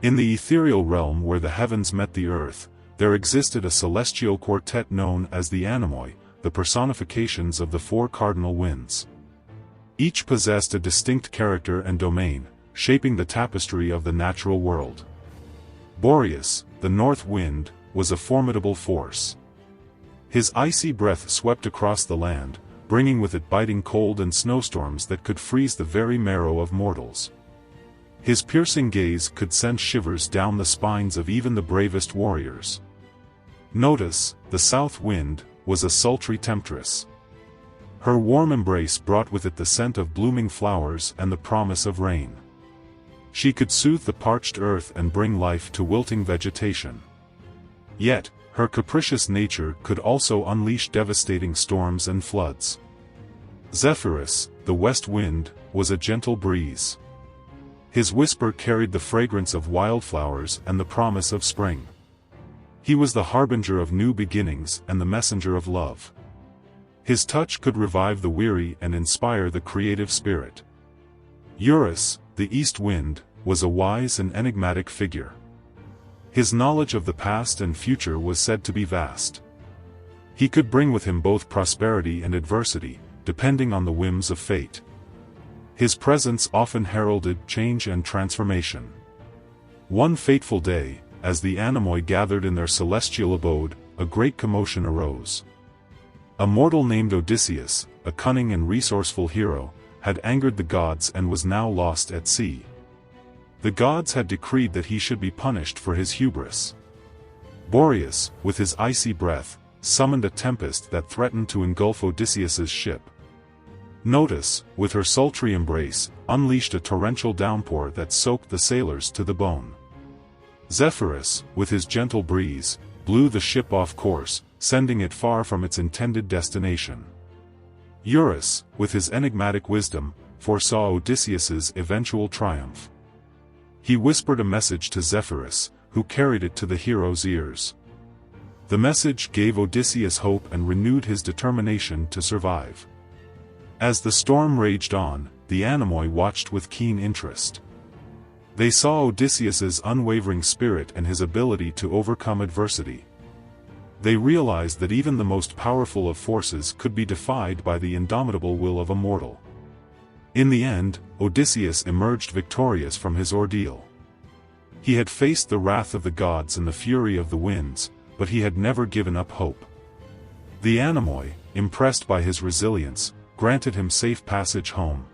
In the ethereal realm where the heavens met the earth, there existed a celestial quartet known as the Anemoi, the personifications of the four cardinal winds. Each possessed a distinct character and domain, shaping the tapestry of the natural world. Boreas, the north wind, was a formidable force. His icy breath swept across the land, bringing with it biting cold and snowstorms that could freeze the very marrow of mortals. His piercing gaze could send shivers down the spines of even the bravest warriors. Notus, the south wind, was a sultry temptress. Her warm embrace brought with it the scent of blooming flowers and the promise of rain. She could soothe the parched earth and bring life to wilting vegetation. Yet, her capricious nature could also unleash devastating storms and floods. Zephyrus, the west wind, was a gentle breeze. His whisper carried the fragrance of wildflowers and the promise of spring. He was the harbinger of new beginnings and the messenger of love. His touch could revive the weary and inspire the creative spirit. Eurus, the east wind, was a wise and enigmatic figure. His knowledge of the past and future was said to be vast. He could bring with him both prosperity and adversity, depending on the whims of fate. His presence often heralded change and transformation. One fateful day, as the Anemoi gathered in their celestial abode, a great commotion arose. A mortal named Odysseus, a cunning and resourceful hero, had angered the gods and was now lost at sea. The gods had decreed that he should be punished for his hubris. Boreas, with his icy breath, summoned a tempest that threatened to engulf Odysseus's ship. Notus, with her sultry embrace, unleashed a torrential downpour that soaked the sailors to the bone. Zephyrus, with his gentle breeze, blew the ship off course, sending it far from its intended destination. Eurus, with his enigmatic wisdom, foresaw Odysseus's eventual triumph. He whispered a message to Zephyrus, who carried it to the hero's ears. The message gave Odysseus hope and renewed his determination to survive. As the storm raged on, the Anemoi watched with keen interest. They saw Odysseus's unwavering spirit and his ability to overcome adversity. They realized that even the most powerful of forces could be defied by the indomitable will of a mortal. In the end, Odysseus emerged victorious from his ordeal. He had faced the wrath of the gods and the fury of the winds, but he had never given up hope. The Anemoi, impressed by his resilience, granted him safe passage home.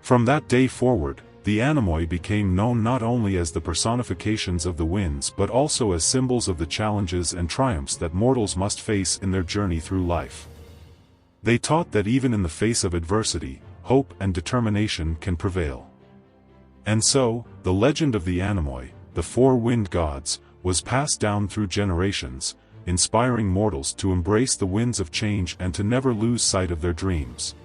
From that day forward, the Anemoi became known not only as the personifications of the winds but also as symbols of the challenges and triumphs that mortals must face in their journey through life. They taught that even in the face of adversity, hope and determination can prevail. And so, the legend of the Anemoi, the four wind gods, was passed down through generations, inspiring mortals to embrace the winds of change and to never lose sight of their dreams.